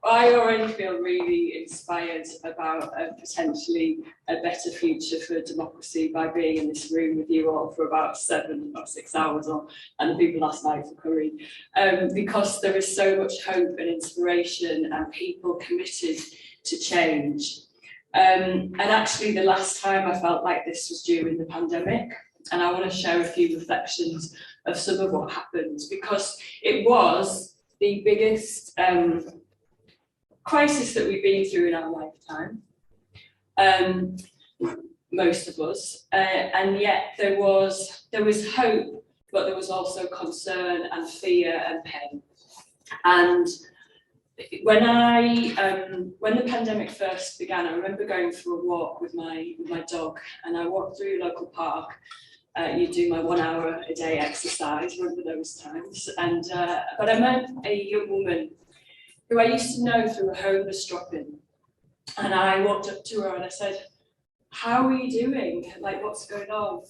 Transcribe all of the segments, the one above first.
I already feel really inspired about potentially a better future for democracy by being in this room with you all for about 7 or 6 hours, and the people last night for curry, because there is so much hope and inspiration and people committed to change. And actually the last time I felt like this was during the pandemic, and I want to share a few reflections of some of what happened, because it was the biggest crisis that we've been through in our lifetime, most of us, and yet there was hope, but there was also concern and fear and pain. And when the pandemic first began, I remember going for a walk with my dog, and I walked through a local park. You do my 1 hour a day exercise, remember those times, and but I met a young woman who I used to know through a homeless drop-in, and I walked up to her and I said, "How are you doing? Like, what's going on?"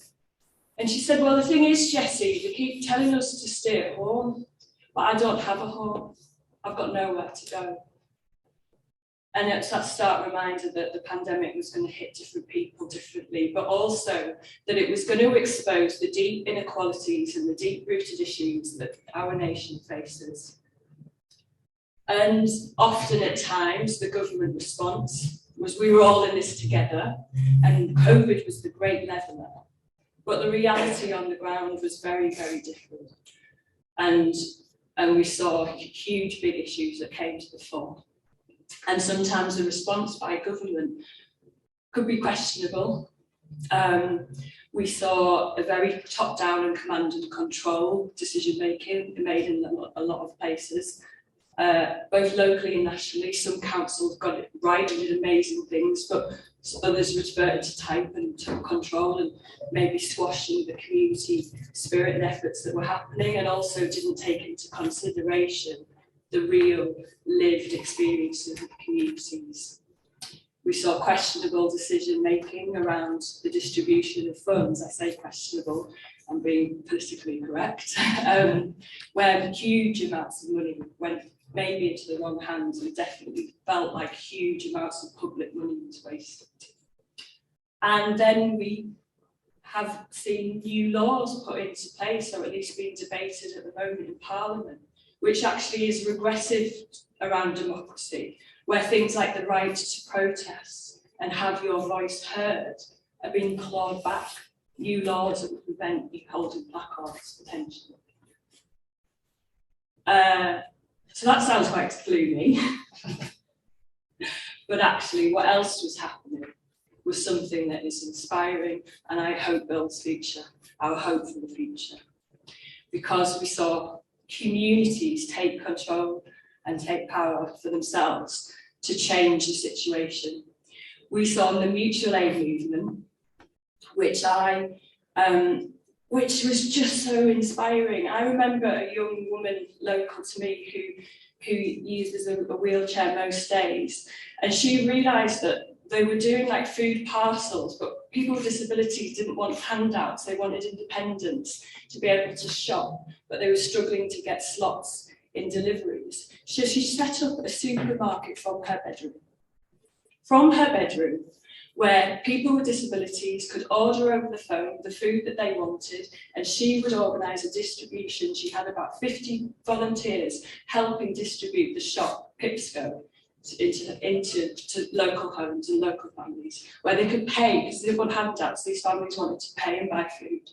And she said, "Well, the thing is, Jessie, they keep telling us to stay at home, but I don't have a home. I've got nowhere to go." And it's that stark reminder that the pandemic was going to hit different people differently, but also that it was going to expose the deep inequalities and the deep-rooted issues that our nation faces. And often at times, the government response was we were all in this together, and COVID was the great leveller. But the reality on the ground was very, very different. And we saw huge, big issues that came to the fore. And sometimes the response by government could be questionable. We saw a very top-down and command and control decision-making made in a lot of places, both locally and nationally. Some councils got it right and did amazing things, but others reverted to type and took control and maybe squashing the community spirit and efforts that were happening, and also didn't take into consideration the real lived experiences of communities. We saw questionable decision making around the distribution of funds. I say questionable, I'm being politically correct, where huge amounts of money went maybe into the wrong hands, and definitely felt like huge amounts of public money was wasted. And then we have seen new laws put into place, or at least being debated at the moment in Parliament, which actually is regressive around democracy, where things like the right to protest and have your voice heard are being clawed back. New laws that would prevent you holding placards, potentially. So that sounds quite gloomy. But actually, what else was happening was something that is inspiring, and I hope builds future, our hope for the future. Because we saw communities take control and take power for themselves to change the situation. We saw the mutual aid movement, which was just so inspiring. I remember a young woman local to me who uses a wheelchair most days, and she realised that they were doing like food parcels, but people with disabilities didn't want handouts, they wanted independence to be able to shop, but they were struggling to get slots in deliveries. So she set up a supermarket from her bedroom, where people with disabilities could order over the phone the food that they wanted, and she would organise a distribution. She had about 50 volunteers helping distribute the shop, Pipsco, into local homes and local families, where they could pay, because they didn't want handouts, these families wanted to pay and buy food.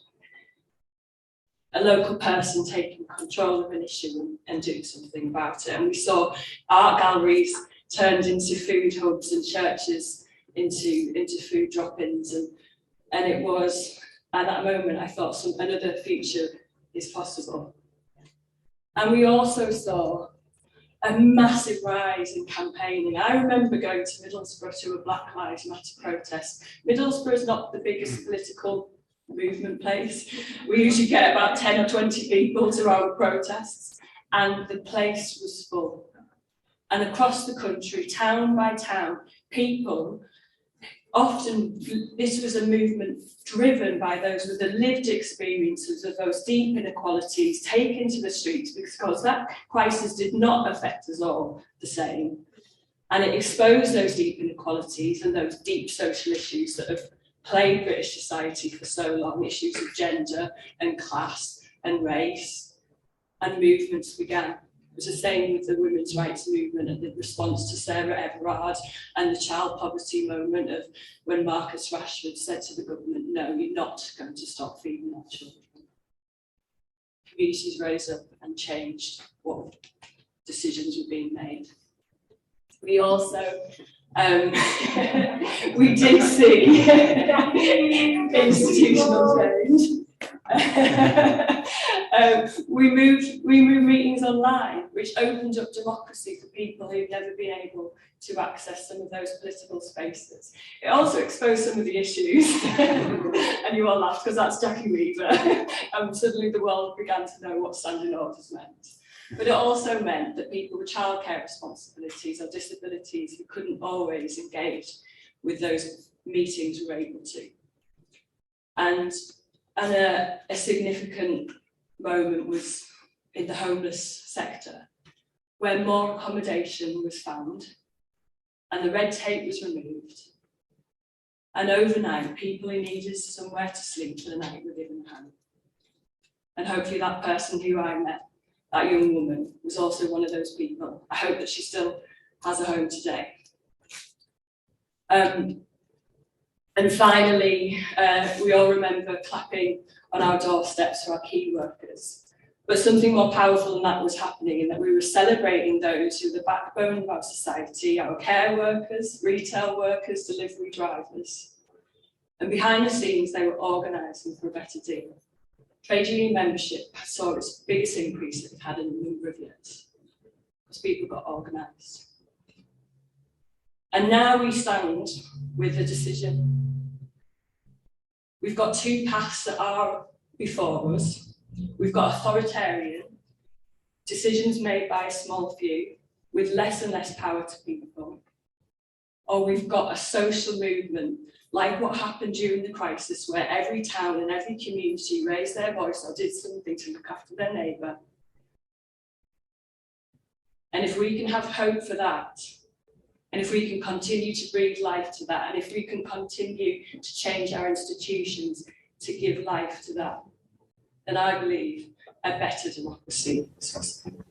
A local person taking control of an issue and doing something about it. And we saw art galleries turned into food hubs and churches into food drop-ins, and it was, at that moment, I thought another future is possible. And we also saw a massive rise in campaigning. I remember going to Middlesbrough to a Black Lives Matter protest. Middlesbrough is not the biggest political movement place. We usually get about 10 or 20 people to our protests, and the place was full. And across the country, town by town, people, often this was a movement driven by those with the lived experiences of those deep inequalities taken to the streets, because that crisis did not affect us all the same. And it exposed those deep inequalities and those deep social issues that have plagued British society for so long, issues of gender and class and race, and movements began. It was the same with the women's rights movement and the response to Sarah Everard and the child poverty moment of when Marcus Rashford said to the government, no, you're not going to stop feeding our children. Communities rose up and changed what decisions were being made. We also, we did see institutional change. We moved meetings online, which opened up democracy for people who've never been able to access some of those political spaces. It also exposed some of the issues, and you all laughed because that's Jackie Weaver, and suddenly the world began to know what standing orders meant. But it also meant that people with childcare responsibilities or disabilities who couldn't always engage with those meetings were able to. And a significant moment was in the homeless sector, where more accommodation was found and the red tape was removed. And overnight, people who needed somewhere to sleep for the night were given a home. And hopefully that person who I met, that young woman, was also one of those people. I hope that she still has a home today. And finally, we all remember clapping on our doorsteps for our key workers. But something more powerful than that was happening, in that we were celebrating those who are the backbone of our society, our care workers, retail workers, delivery drivers. And behind the scenes, they were organising for a better deal. Trade union membership saw its biggest increase that we've had in a number of years, because people got organised. And now we stand with a decision. We've got two paths that are before us. We've got authoritarian, decisions made by a small few with less and less power to people. Or we've got a social movement, like what happened during the crisis, where every town and every community raised their voice or did something to look after their neighbour. And if we can have hope for that, and if we can continue to breathe life to that, and if we can continue to change our institutions to give life to that, then I believe a better democracy is possible.